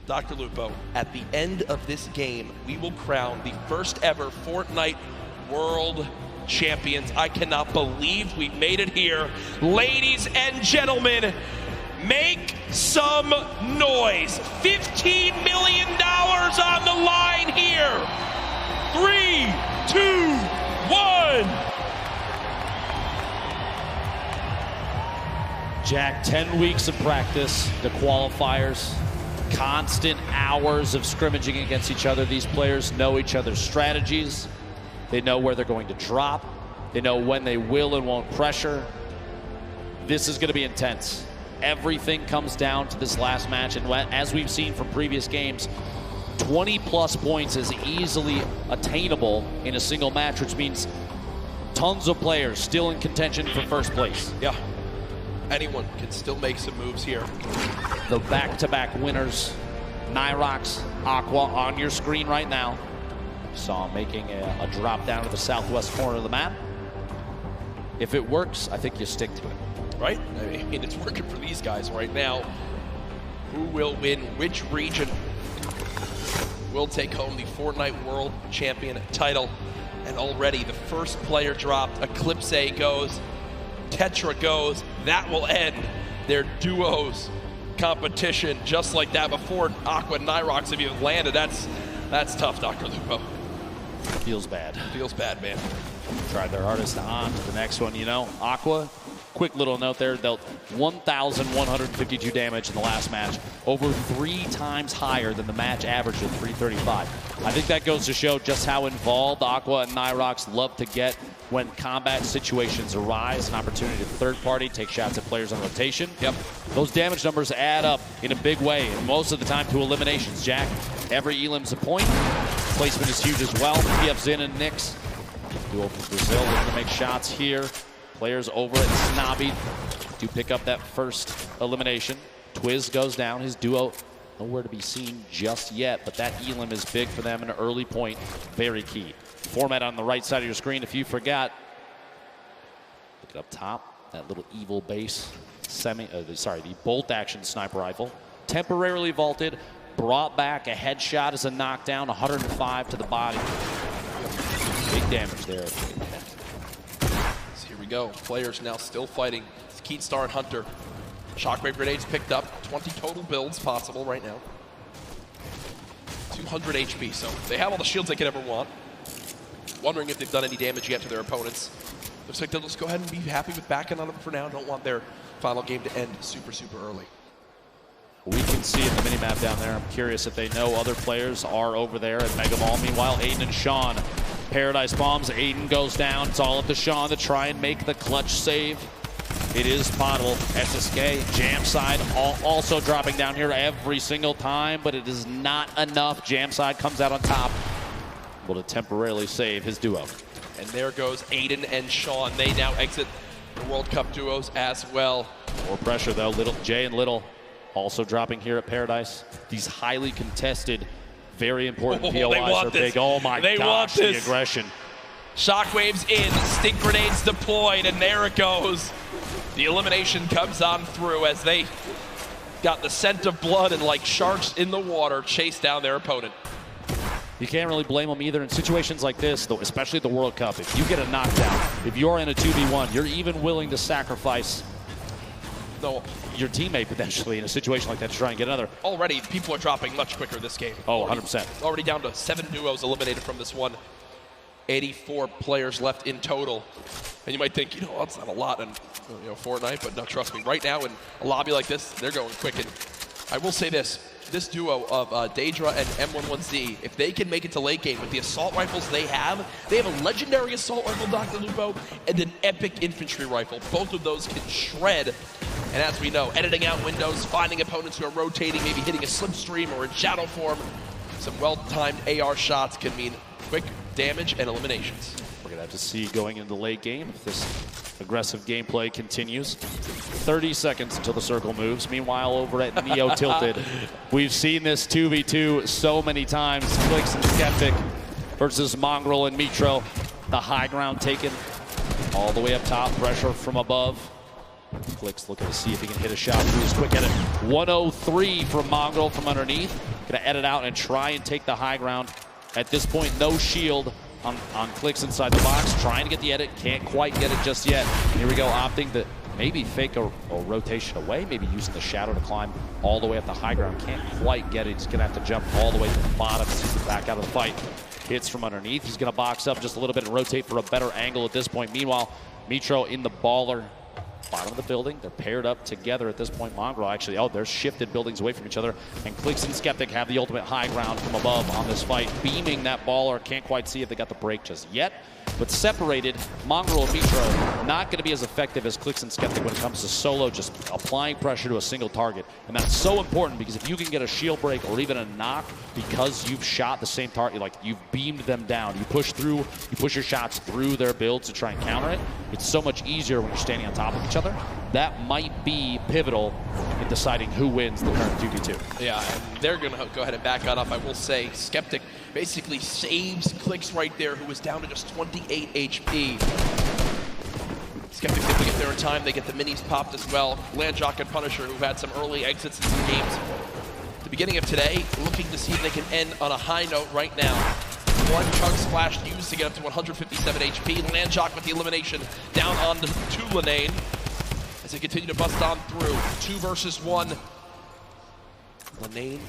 Dr. Lupo, at the end of this game, we will crown the first ever Fortnite World Champions. I cannot believe we made it here. Ladies and gentlemen, make some noise. $15 million on the line here. 3, 2, 1. Jack, 10 weeks of practice, the qualifiers, constant hours of scrimmaging against each other. These players know each other's strategies. They know where they're going to drop. They know when they will and won't pressure. This is going to be intense. Everything comes down to this last match, and as we've seen from previous games, 20-plus points is easily attainable in a single match, which means tons of players still in contention for first place. Yeah. Anyone can still make some moves here. The back-to-back winners, Nyrox, Aqua, on your screen right now. Saw him making a drop down to the southwest corner of the map. If it works, I think you stick to it. Right? I mean, it's working for these guys right now. Who will win which region will take home the Fortnite World Champion title? And already the first player dropped. Eclipse goes. Tetra goes. That will end their duos competition just like that. Before Aqua and Nyrox have even landed, that's tough, Dr. Lupo. Feels bad. Feels bad, man. Tried their hardest on to the next one. You know, Aqua, quick little note there, dealt 1,152 damage in the last match, over 3 times higher than the match average of 335. I think that goes to show just how involved Aqua and Nyrox love to get when combat situations arise, an opportunity to third party, take shots at players on rotation. Yep. Those damage numbers add up in a big way, and most of the time to eliminations, Jack. Every elim's a point. Placement is huge as well. PF Zin and Nyx. Duo from Brazil looking to make shots here. Players over at Snobby do pick up that first elimination. Twiz goes down. His duo nowhere to be seen just yet, but that elim is big for them, an early point, very key. Format on the right side of your screen, if you forgot. Look it up top, that little evil base, the bolt action sniper rifle. Temporarily vaulted, brought back a headshot as a knockdown, 105 to the body. Big damage there. So here we go, players now still fighting. It's Keatstar and Hunter. Shockwave grenades picked up, 20 total builds possible right now. 200 HP, so they have all the shields they could ever want. Wondering if they've done any damage yet to their opponents. Looks like they'll just go ahead and be happy with backing on them for now. Don't want their final game to end super, super early. We can see in the minimap down there. I'm curious if they know other players are over there at Mega Mall. Meanwhile, Aiden and Sean, Paradise bombs. Aiden goes down. It's all up to Sean to try and make the clutch save. It is potable. SSK, jam side, also dropping down here every single time, but it is not enough. Jam side comes out on top, able to temporarily save his duo. And there goes Aiden and Sean. They now exit the World Cup duos as well. More pressure though. Jay and Little also dropping here at Paradise. These highly contested, very important POIs are big. Oh my gosh, the aggression. Shockwaves in, stink grenades deployed, and there it goes. The elimination comes on through as they got the scent of blood and like sharks in the water chase down their opponent. You can't really blame them either in situations like this, though, especially at the World Cup. If you get a knockdown, if you're in a 2v1, you're even willing to sacrifice your teammate potentially in a situation like that to try and get another. Already, people are dropping much quicker this game. Oh, 100%. Already down to 7 duos eliminated from this one. 84 players left in total. And you might think, that's not a lot in Fortnite, but no, trust me, right now in a lobby like this, they're going quick. And I will say this duo of Daedra and M11Z, if they can make it to late game with the assault rifles they have a legendary assault rifle, Dr. Lupo, and an epic infantry rifle. Both of those can shred. And as we know, editing out windows, finding opponents who are rotating, maybe hitting a slipstream or in shadow form, some well-timed AR shots can mean quick damage and eliminations. We're going to have to see going into the late game if this aggressive gameplay continues. 30 seconds until the circle moves. Meanwhile, over at Neo Tilted, we've seen this 2v2 so many times. Clicks and Skeptic versus Mongrel and Mitro. The high ground taken all the way up top. Pressure from above. Clicks looking to see if he can hit a shot through his quick edit. 103 from Mongrel from underneath. Gonna edit out and try and take the high ground. At this point, no shield on Clicks inside the box. Trying to get the edit, can't quite get it just yet. Here we go, opting to maybe fake a rotation away, maybe using the shadow to climb all the way up the high ground. Can't quite get it. He's gonna have to jump all the way to the bottom to back out of the fight. Hits from underneath. He's gonna box up just a little bit and rotate for a better angle at this point. Meanwhile, Mitro in the baller. Bottom of the building. They're paired up together at this point. Mongrel actually, they're shifted buildings away from each other. And Clicks and Skeptic have the ultimate high ground from above on this fight. Beaming that baller. Can't quite see if they got the break just yet. But separated, Mongrel and Mitro not going to be as effective as Clicks and Skeptic when it comes to solo, just applying pressure to a single target. And that's so important because if you can get a shield break or even a knock because you've shot the same target, like you've beamed them down, you push your shots through their builds to try and counter it, it's so much easier when you're standing on top of each other. That might be pivotal in deciding who wins the current 2v2. Yeah, and they're going to go ahead and back on up. I will say Skeptic basically saves Clicks right there, who was down to just 28 HP. Skeptic able to get there in time. They get the minis popped as well. Landjock and Punisher, who've had some early exits in some games. At the beginning of today, looking to see if they can end on a high note right now. One chug splash used to get up to 157 HP. Landjock with the elimination down on to Lanane as they continue to bust on through. 2 versus 1. Lanane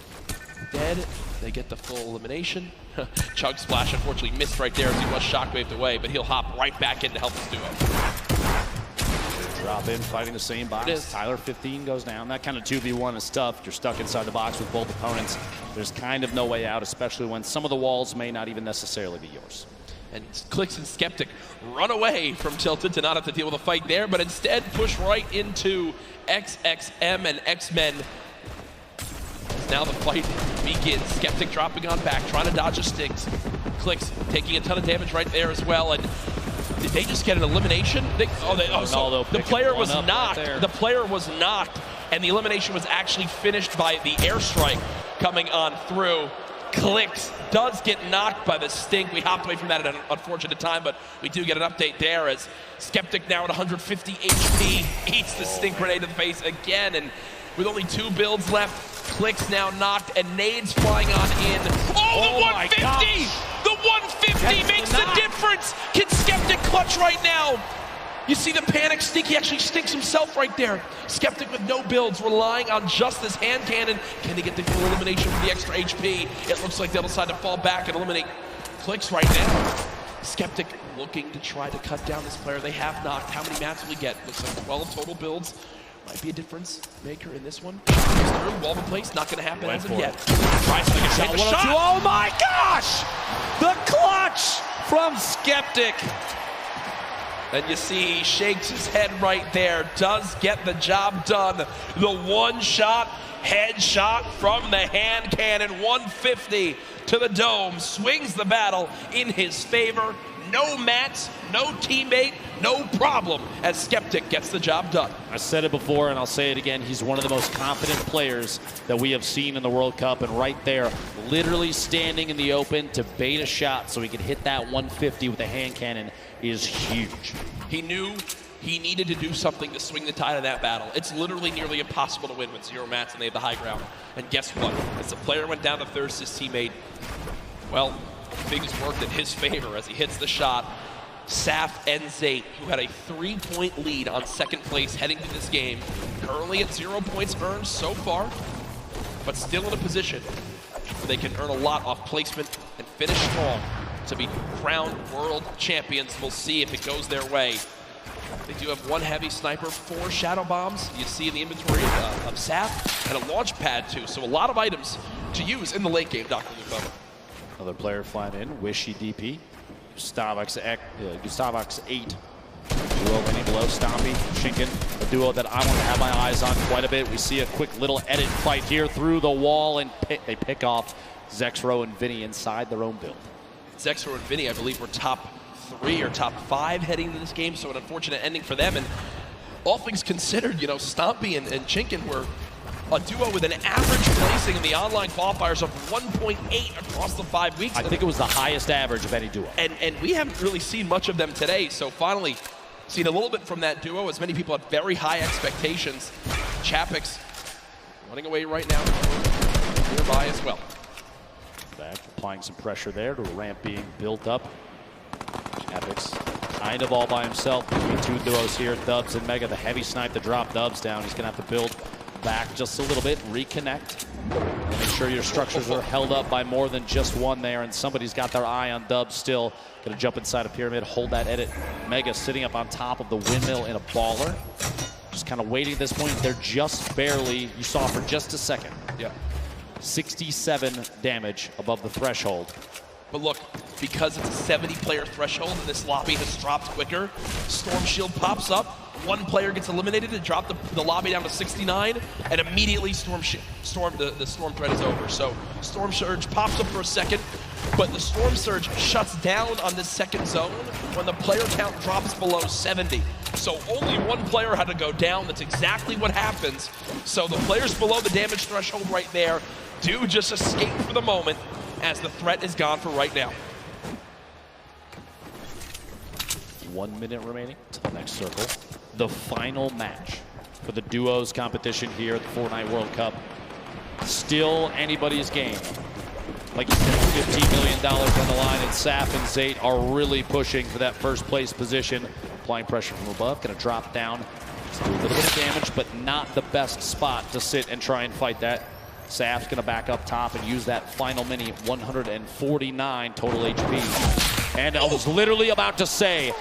dead. They get the full elimination. Chug Splash unfortunately missed right there as he was shockwaved away, but he'll hop right back in to help his duo. Drop in, fighting the same box. Tyler 15 goes down. That kind of 2v1 is tough. You're stuck inside the box with both opponents. There's kind of no way out, especially when some of the walls may not even necessarily be yours. And Clicks and Skeptic run away from Tilted to not have to deal with a fight there, but instead push right into XXM and X-Men. Now the fight begins. Skeptic dropping on back, trying to dodge the sticks. Clicks taking a ton of damage right there as well. And did they just get an elimination? So the player was knocked. The player was knocked, and the elimination was actually finished by the airstrike coming on through. Clicks does get knocked by the stink. We hopped away from that at an unfortunate time, but we do get an update there as Skeptic now at 150 HP eats the stink grenade to the face again, and with only 2 builds left, Clicks now knocked and nades flying on in. Oh, the 150! The 150 makes the difference! Can Skeptic clutch right now? You see the panic stink, he actually stinks himself right there. Skeptic with no builds, relying on just this hand cannon. Can they get the full elimination for the extra HP? It looks like they'll decide to fall back and eliminate Clicks right now. Skeptic looking to try to cut down this player. They have knocked. How many mats will he get? Looks like 12 total builds. Might be a difference maker in this one. Wall in place, not going to happen as of yet. Tries to take a shot. Oh my gosh! The clutch from Skeptic. And you see he shakes his head right there. Does get the job done. The one-shot headshot from the hand cannon. 150 to the dome. Swings the battle in his favor. No mats, no teammate, no problem as Skeptic gets the job done. I said it before and I'll say it again. He's one of the most confident players that we have seen in the World Cup, and right there, literally standing in the open to bait a shot so he could hit that 150 with a hand cannon is huge. He knew he needed to do something to swing the tide of that battle. It's literally nearly impossible to win with 0 mats and they have the high ground. And guess what? As the player went down to thirst his teammate, well, things worked in his favor as he hits the shot. Saf and Zate, who had a 3-point lead on second place heading to this game, currently at 0 points earned so far, but still in a position where they can earn a lot off placement and finish strong to be crowned world champions. We'll see if it goes their way. They do have 1 heavy sniper, 4 shadow bombs. You see in the inventory of Saf, and a launch pad too. So a lot of items to use in the late game, Dr. Lupo. Another player flying in, Wishy DP. Gustavox 8. Duo many below, Stompy, Shinken, a duo that I want to have my eyes on quite a bit. We see a quick little edit fight here through the wall, and they pick off Zexro and Vinny inside their own build. Zexro and Vinny, I believe, were top 3 or top 5 heading into this game, so an unfortunate ending for them. And all things considered, you know, Stompy and Chinkin were a duo with an average placing in the online qualifiers of 1.8 across the 5 weeks. I think it was the highest average of any duo. And we haven't really seen much of them today, so finally seen a little bit from that duo, as many people had very high expectations. Chapek's running away right now, nearby as well. Back, applying some pressure there to a ramp being built up. Chapek's kind of all by himself between two duos here, Dubs and Mega. The heavy snipe to drop Dubs down. He's going to have to build back just a little bit, reconnect. Make sure your structures are held up by more than just one there, and somebody's got their eye on Dubs still. Going to jump inside a pyramid, hold that edit. Mega sitting up on top of the windmill in a baller. Just kind of waiting at this point. They're just barely, you saw for just a second. Yeah. 67 damage above the threshold. But look, because it's a 70-player threshold and this lobby has dropped quicker, Storm Shield pops up, one player gets eliminated to drop the lobby down to 69, and immediately the Storm threat is over. So Storm Surge pops up for a second, but the Storm Surge shuts down on this second zone when the player count drops below 70. So only one player had to go down. That's exactly what happens. So the players below the damage threshold right there do just escape for the moment, as the threat is gone for right now. 1 minute remaining to the next circle. The final match for the duos competition here at the Fortnite World Cup. Still anybody's game. Like you said, $15 million on the line, and Saf and Zate are really pushing for that first place position. Applying pressure from above, gonna drop down. Just do a little bit of damage, but not the best spot to sit and try and fight that. Saf's gonna back up top and use that final mini, 149 total HP. And I was literally about to say,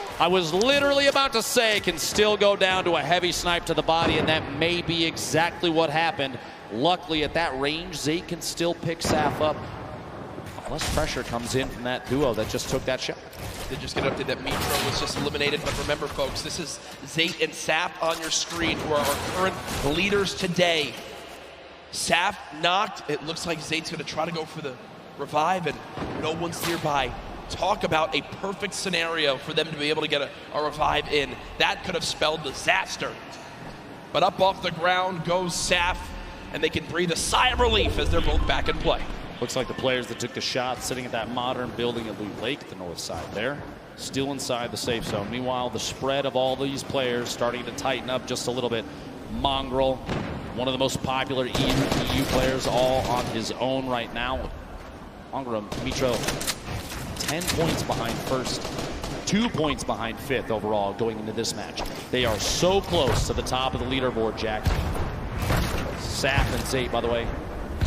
can still go down to a heavy snipe to the body, and that may be exactly what happened. Luckily, at that range, Zate can still pick Saf up. Less pressure comes in from that duo that just took that shot. They just get up to that Mitro was just eliminated, but remember, folks, this is Zate and Saf on your screen, who are our current leaders today. Saf knocked. It looks like Zate's going to try to go for the revive, and no one's nearby. Talk about a perfect scenario for them to be able to get a revive in. That could have spelled disaster. But up off the ground goes Saf, and they can breathe a sigh of relief as they're both back in play. Looks like the players that took the shot sitting at that modern building at Loot Lake, the north side there, still inside the safe zone. Meanwhile, the spread of all these players starting to tighten up just a little bit. Mongrel, one of the most popular EU players, all on his own right now. Mongrel, Mitro, 10 points behind first, 2 points behind fifth overall going into this match. They are so close to the top of the leaderboard, Jack. Saf and Zate, by the way,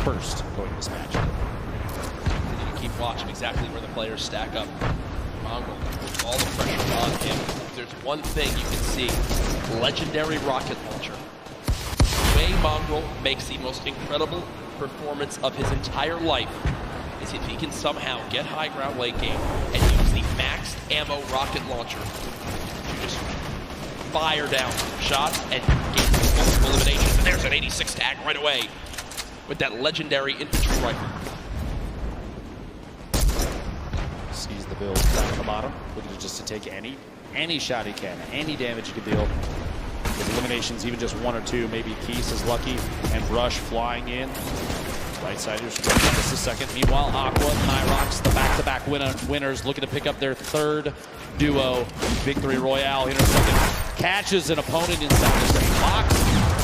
first going to this match. You keep watching exactly where the players stack up. Mongrel, all the pressure on him. There's one thing you can see: legendary rocket launcher. The way Mongrel makes the most incredible performance of his entire life is if he can somehow get high ground late game and use the maxed ammo rocket launcher to just fire down shots and get multiple eliminations. And there's an 86 tag right away with that legendary infantry rifle. Sees the build down at the bottom, looking just to take any shot he can, any damage he can deal. With eliminations, even just one or two, maybe Keys is lucky, and Brush flying in. Right side here, just a second. Meanwhile, Aqua and Nyrox, the back-to-back winners, looking to pick up their third duo victory royale here in a second. Catches an opponent inside the same box.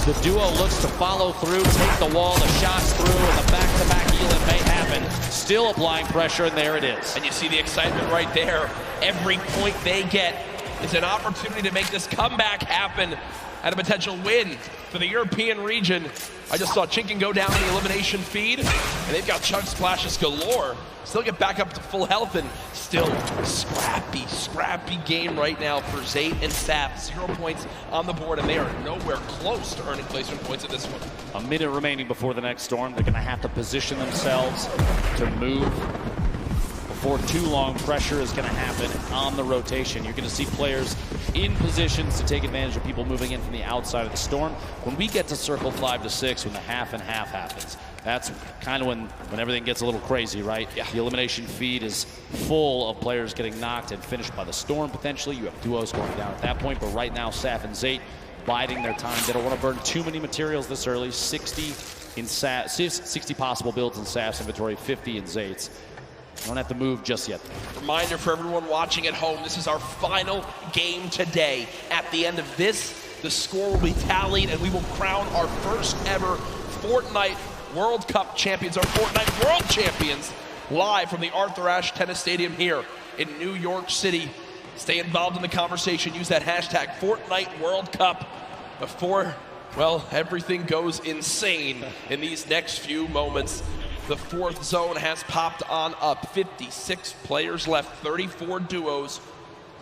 The duo looks to follow through, take the wall, the shots through, and the back-to-back Elin may happen. Still applying pressure, and there it is. And you see the excitement right there. Every point they get is an opportunity to make this comeback happen and a potential win for the European region. I just saw Chinken go down in the elimination feed, and they've got chunk splashes galore. Still get back up to full health, and still scrappy game right now for Zate and Saf. 0 points on the board, and they are nowhere close to earning placement points at this one. A minute remaining before the next storm. They're gonna have to position themselves to move before too long. Pressure is going to happen on the rotation. You're going to see players in positions to take advantage of people moving in from the outside of the storm. When we get to circle 5 to 6, when the half and half happens, that's kind of when everything gets a little crazy, right? Yeah. The elimination feed is full of players getting knocked and finished by the storm, potentially. You have duos going down at that point, but right now, Saf and Zate biding their time. They don't want to burn too many materials this early. 60 possible builds in Saf's inventory, 50 in Zate's. Don't have to move just yet. Reminder for everyone watching at home, this is our final game today. At the end of this, the score will be tallied and we will crown our first ever Fortnite World Cup champions, our Fortnite World Champions, live from the Arthur Ashe Tennis Stadium here in New York City. Stay involved in the conversation. Use that hashtag Fortnite World Cup before, well, everything goes insane in these next few moments. The fourth zone has popped on up. 56 players left, 34 duos.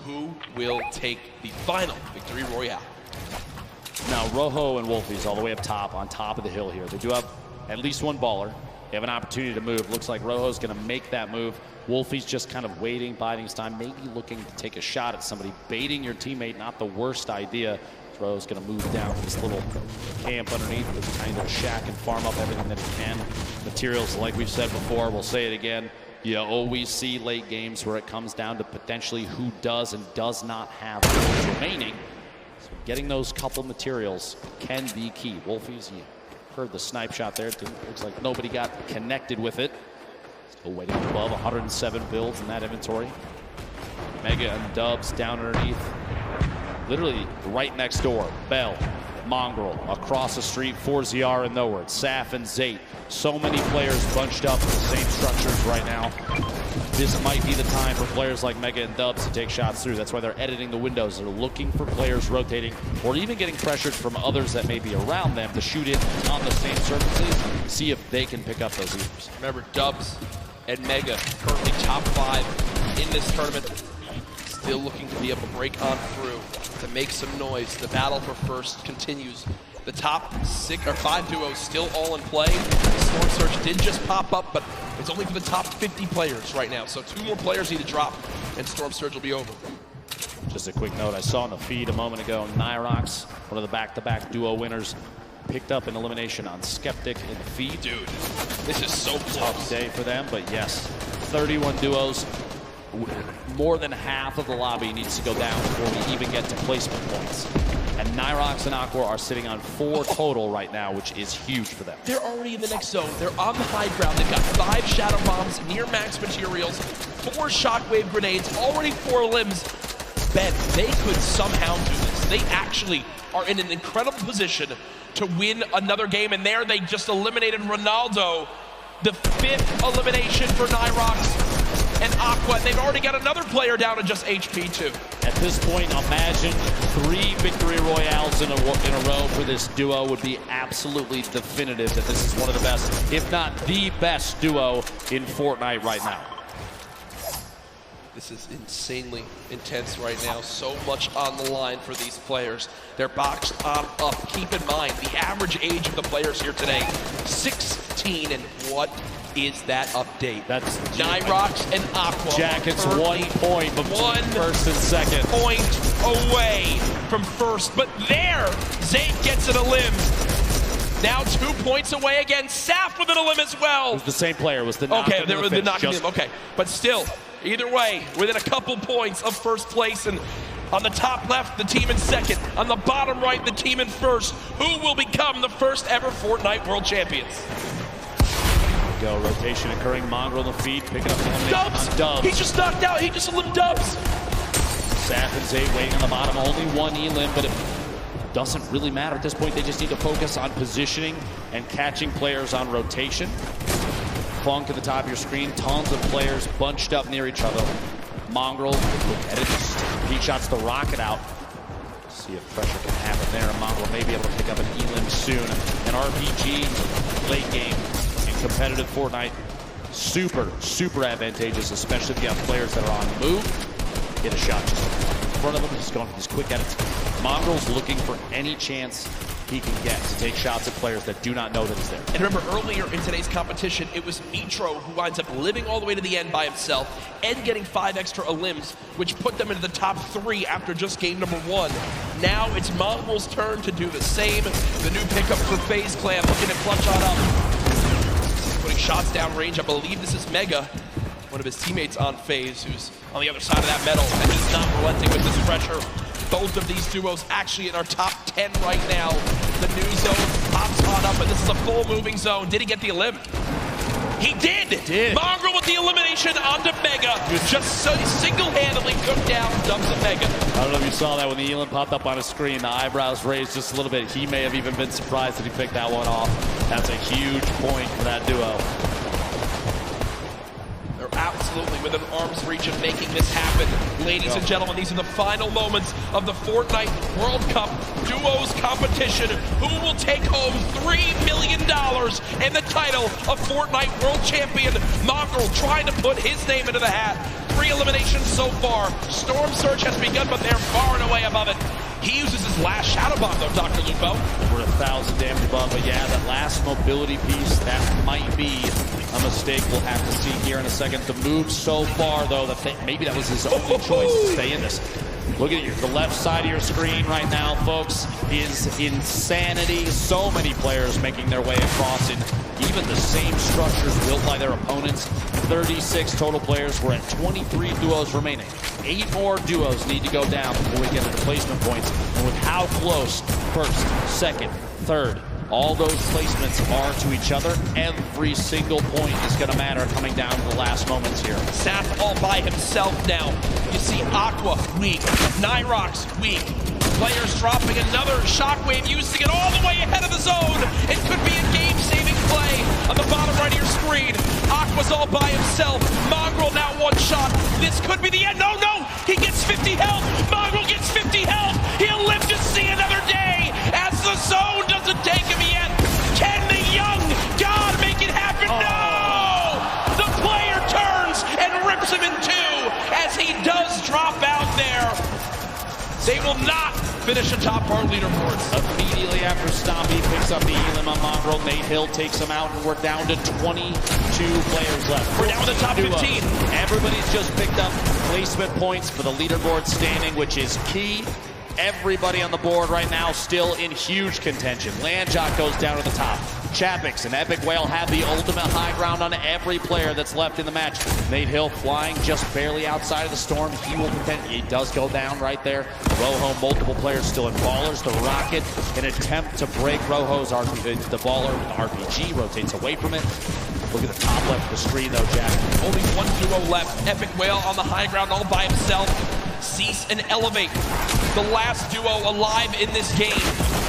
Who will take the final victory royale? Now, Rojo and Wolfie's all the way up top, on top of the hill here. They do have at least one baller. They have an opportunity to move. Looks like Rojo's going to make that move. Wolfie's just kind of waiting, biding his time, maybe looking to take a shot at somebody. Baiting your teammate, not the worst idea. Rojo's going to move down to this little camp underneath, this kind of shack, and farm up everything that he can. Materials, like we've said before, we'll say it again. You always see late games where it comes down to potentially who does and does not have those remaining. So getting those couple materials can be key. Wolfie's, you heard the snipe shot there. Looks like nobody got connected with it. Still waiting above 107 builds in that inventory. Mega and Dubs down underneath. Literally right next door. Bell, Mongrel, across the street, 4ZR and nowhere. Saf and Zate. So many players bunched up in the same structures right now. This might be the time for players like Mega and Dubs to take shots through. That's why they're editing the windows. They're looking for players rotating or even getting pressured from others that may be around them to shoot in on the same surfaces, see if they can pick up those leaders. Remember, Dubs and Mega currently top 5 in this tournament. Still looking to be able to break on through, to make some noise. The battle for first continues. The top 5 duos still all in play. Storm Surge did just pop up, but it's only for the top 50 players right now. So 2 more players need to drop, and Storm Surge will be over. Just a quick note, I saw in the feed a moment ago, Nyrox, one of the back-to-back duo winners, picked up an elimination on Skeptic in the feed. Dude, this is so close. Tough day for them, but yes, 31 duos. More than half of the lobby needs to go down before we even get to placement points. And Nyrox and Aqua are sitting on 4 total right now, which is huge for them. They're already in the next zone. They're on the high ground. They've got 5 shadow bombs, near max materials, 4 shockwave grenades, already 4 limbs. Ben, they could somehow do this. They actually are in an incredible position to win another game, and there they just eliminated Ronaldo. The 5th elimination for Nyrox and Aqua. They've already got another player down to just HP too. At this point, imagine 3 victory royales in a row for this duo would be absolutely definitive that this is one of the best, if not the best duo in Fortnite right now. This is insanely intense right now. So much on the line for these players. They're boxed on up. Keep in mind, the average age of the players here today, 16, and what is that update? That's Nyrox and Aqua. Jackets 1 point between first and second. Point away from first, but there, Zane gets it a limb. Now 2 points away again. Saf with an limb as well. It was the same player. It was the knock. Okay, there was the knocking him. Okay, but still, either way, within a couple points of first place, and on the top left, the team in second. On the bottom right, the team in first. Who will become the first ever Fortnite World Champions? Go, rotation occurring. Mongrel in the feed, picking up the Dubs! Dubs. He just knocked out. He just eliminated Dubs. Saf and Zay waiting on the bottom. Only 1 elim, but it doesn't really matter at this point. They just need to focus on positioning and catching players on rotation. Funk at the top of your screen. Tons of players bunched up near each other. Mongrel, look at it, just peak shots the rocket out. See if pressure can happen there. And Mongrel may be able to pick up an elim soon. An RPG late game in competitive Fortnite. Super advantageous, especially if you have players that are on the move. Get a shot just in front of them. He's going for these quick edits. Mongrel's looking for any chance he can get to take shots at players that do not know that he's there. And remember, earlier in today's competition, it was Mitro who winds up living all the way to the end by himself and getting 5 extra elims, which put them into the top 3 after just game number 1. Now it's Mongrel's turn to do the same. The new pickup for FaZe Clan looking to clutch on up. Putting shots down range. I believe this is Mega, one of his teammates on FaZe, who's on the other side of that metal, and he's not relenting with this pressure. Both of these duos actually in our top 10 right now. The new zone pops on up, and this is a full moving zone. Did he get the elim? He did! did. Mongrel with the elimination onto Mega. Just so single-handedly took down Dubs and Mega. I don't know if you saw that when the Elam popped up on his screen. The eyebrows raised just a little bit. He may have even been surprised that he picked that one off. That's a huge point for that duo. They're absolutely within arm's reach of making this happen. Ladies and gentlemen, these are the final moments of the Fortnite World Cup Duos competition. Who will take home $3 million and the title of Fortnite World Champion? Mongrel trying to put his name into the hat. 3 eliminations so far. Storm Surge has begun, but they're far and away above it. He uses his last Shadow Bomb, though, Dr. Lupo. Over 1,000 damage above, but yeah, that last mobility piece, that might be a mistake we'll have to see here in a second. The move so far, though, maybe that was his only choice to stay in this. Look at the left side of your screen right now, folks, is insanity. So many players making their way across in even the same structures built by their opponents. 36 total players. We're at 23 duos remaining. 8 more duos need to go down before we get to the placement points. And with how close first, second, third, all those placements are to each other, every single point is going to matter coming down to the last moments here. Saf all by himself now. You see Aqua weak, Nyrox weak. Players dropping another shockwave, using it all the way ahead of the zone. It could be a game-saving play on the bottom right of your screen. Aqua's all by himself. Mongrel now one shot. This could be the end. No, no! He gets 50 health. Mongrel gets 50 health. He'll live to see another day as the zone doesn't take him yet. Can the young god make it happen? No! The player turns and rips him in two as he does drop out there. They will not finish atop our leaderboards. Immediately after Stompy picks up the Elam on Mongrel, Nate Hill takes him out, and we're down to 22 players left. We're down to the top 15. Everybody's just picked up placement points for the leaderboard standing, which is key. Everybody on the board right now still in huge contention. Landjock goes down to the top. Chapix and Epic Whale have the ultimate high ground on every player that's left in the match. Nate Hill flying just barely outside of the storm. He will contend. He does go down right there. Rojo, multiple players still in Ballers. The Rocket, an attempt to break Rojo's RPG. The Baller RPG rotates away from it. Look at the top left of the screen, though, Jack. Only one duo left. Epic Whale on the high ground all by himself. Cease and Elevate, the last duo alive in this game,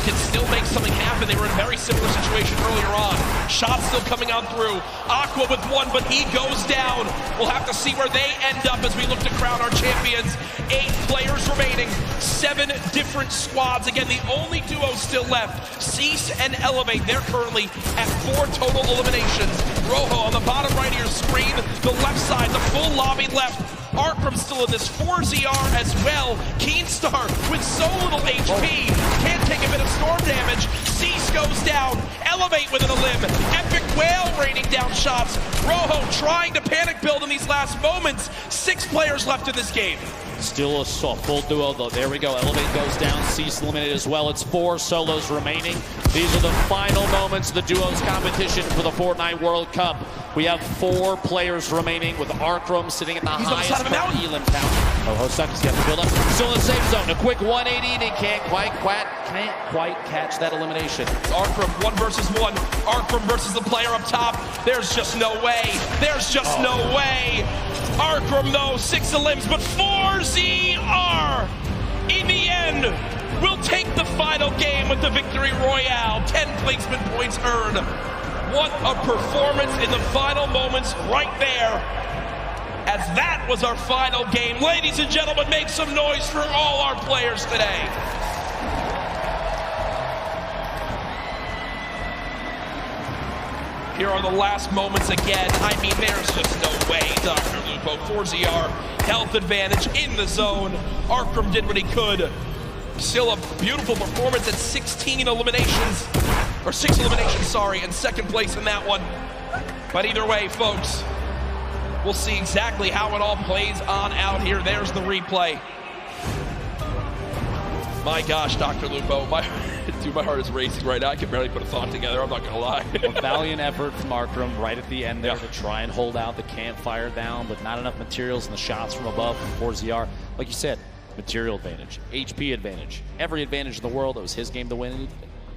can still make something happen. They were in a very similar situation earlier on. Shots still coming on through. Aqua with one, but he goes down. We'll have to see where they end up as we look to crown our champions. 8 players remaining, 7 different squads. Again, the only duo still left, Cease and Elevate. They're currently at 4 total eliminations. Rojo on the bottom right of your screen, the left side, the full lobby left. Arkram still in this, 4ZR as well. Keenstar with so little HP, can't take a bit of storm damage. Cease goes down, Elevate with an elim. Epic Whale raining down shots. Rojo trying to panic build in these last moments. 6 players left in this game. Still a full duo, though. There we go. Elevate goes down. Cease eliminated as well. It's 4 solos remaining. These are the final moments of the duos competition for the Fortnite World Cup. We have 4 players remaining, with Arkram sitting at the highest Elam count. Rojo sucks. He's got to build up. Still in the safe zone. A quick 180, and he can't quite catch that elimination. Arkram 1 versus 1. Arkram versus the player up top. There's just no way. There's just no way. Arkram, though, 6 elims, but 4ZR in the end will take the final game with the victory royale. 10 placement points earned. What a performance in the final moments right there, as that was our final game. Ladies and gentlemen, make some noise for all our players today. Here are the last moments again. I mean, there's just no way, Dr. Lupo. 4ZR, health advantage in the zone. Arkram did what he could. Still a beautiful performance at 16 eliminations. Or 6 eliminations, sorry, and second place in that one. But either way, folks, we'll see exactly how it all plays on out here. There's the replay. My gosh, Dr. Lupo, my heart is racing right now. I can barely put a thought together, I'm not gonna lie. A valiant effort from Arkram right at the end there to try and hold out the campfire down, but not enough materials and the shots from above from 4ZR. Like you said, material advantage, HP advantage, every advantage in the world. It was his game to win.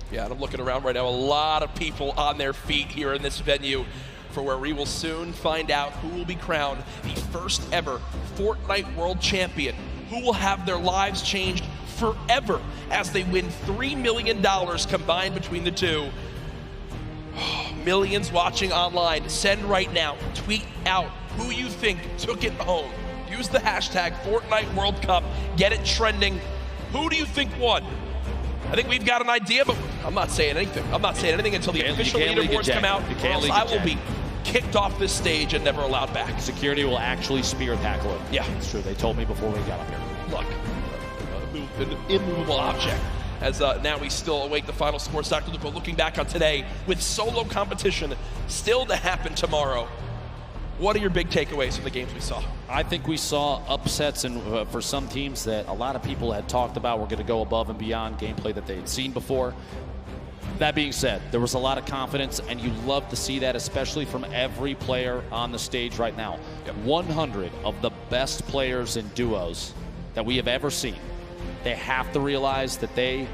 Yeah, and I'm looking around right now, a lot of people on their feet here in this venue. for where we will soon find out who will be crowned the first ever Fortnite World Champion, who will have their lives changed forever as they win $3 million combined between the two. Millions watching online, send right now, tweet out who you think took it home. Use the hashtag Fortnite World Cup, get it trending. Who do you think won? I think we've got an idea, but I'm not saying anything. I'm not saying anything until the official leaderboards come out, or else I will be kicked off this stage and never allowed back. Security will actually spear tackle it. Yeah. It's true. They told me before we got up here. Look, an immovable object. As now we still await the final scores. Dr. Lupo looking back on today with solo competition still to happen tomorrow. What are your big takeaways from the games we saw? I think we saw upsets and for some teams that a lot of people had talked about were going to go above and beyond gameplay that they had seen before. That being said, there was a lot of confidence, and you love to see that, especially from every player on the stage right now. Yep. 100 of the best players in duos that we have ever seen. They have to realize that they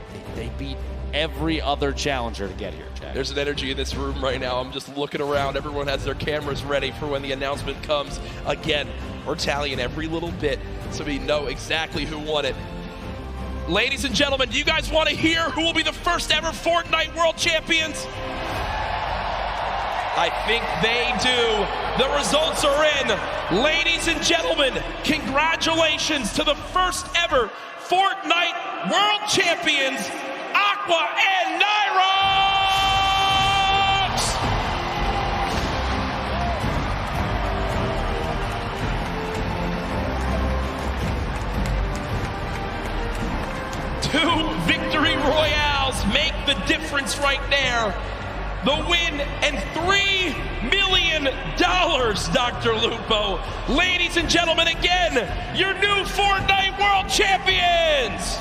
beat every other challenger to get here, Jack. There's an energy in this room right now. I'm just looking around. Everyone has their cameras ready for when the announcement comes. Again, we're tallying every little bit so we know exactly who won it. Ladies and gentlemen, do you guys want to hear who will be the first ever Fortnite World Champions? I think they do. The results are in. Ladies and gentlemen, congratulations to the first ever Fortnite World Champions, Aqua and Nyrox! Two victory royales make the difference right there. The win and $3 million, Dr. Lupo. Ladies and gentlemen, again, your new Fortnite World Champions!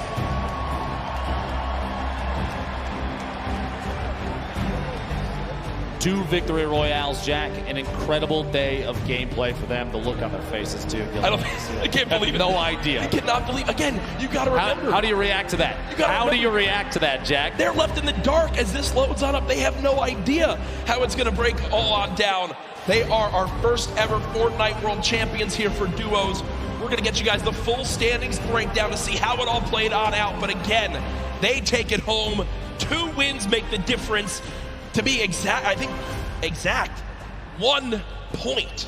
Two victory royales, Jack. An incredible day of gameplay for them. The look on their faces, too. I can't believe it. No idea. I cannot believe. Again, you got to remember. How do you react to that? How do you react to that, Jack? They're left in the dark as this loads on up. They have no idea how it's going to break all on down. They are our first ever Fortnite World Champions here for duos. We're going to get you guys the full standings breakdown to see how it all played on out. But again, they take it home. 2 wins make the difference. To be exact, I think exact, 1 point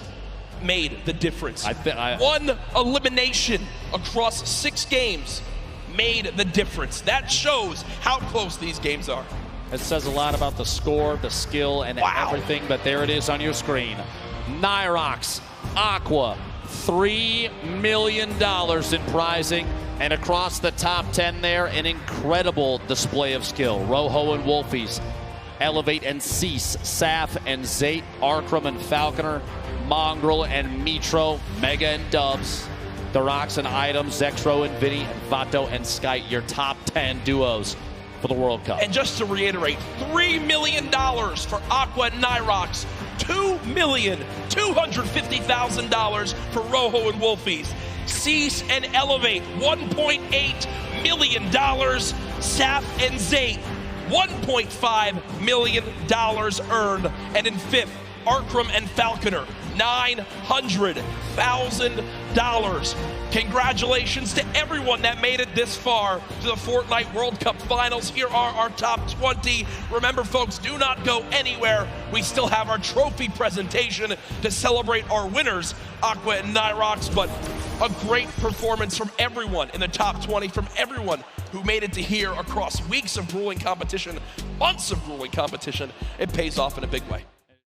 made the difference. One elimination across 6 games made the difference. That shows how close these games are. It says a lot about the score, the skill, and everything, but there it is on your screen. Nyrox, Aqua, $3 million in prizing, and across the top 10 there, an incredible display of skill. Rojo and Wolfies, Elevate and Cease, Saf and Zate, Arkram and Falconer, Mongrel and Mitro, Mega and Dubs, Dorox and Items, Zexro and Vinny, and Vato and Sky, your top 10 duos for the World Cup. And just to reiterate, $3 million for Aqua and Nyrox, $2,250,000 for Rojo and Wolfies, Cease and Elevate, $1.8 million, Saf and Zate, $1.5 million earned, and in 5th, Arkram and Falconer, $900,000. Congratulations to everyone that made it this far to the Fortnite World Cup Finals. Here are our top 20. Remember, folks, do not go anywhere. We still have our trophy presentation to celebrate our winners, Aqua and Nyrox, but a great performance from everyone in the top 20, from everyone who made it to here across weeks of grueling competition, months of grueling competition. It pays off in a big way.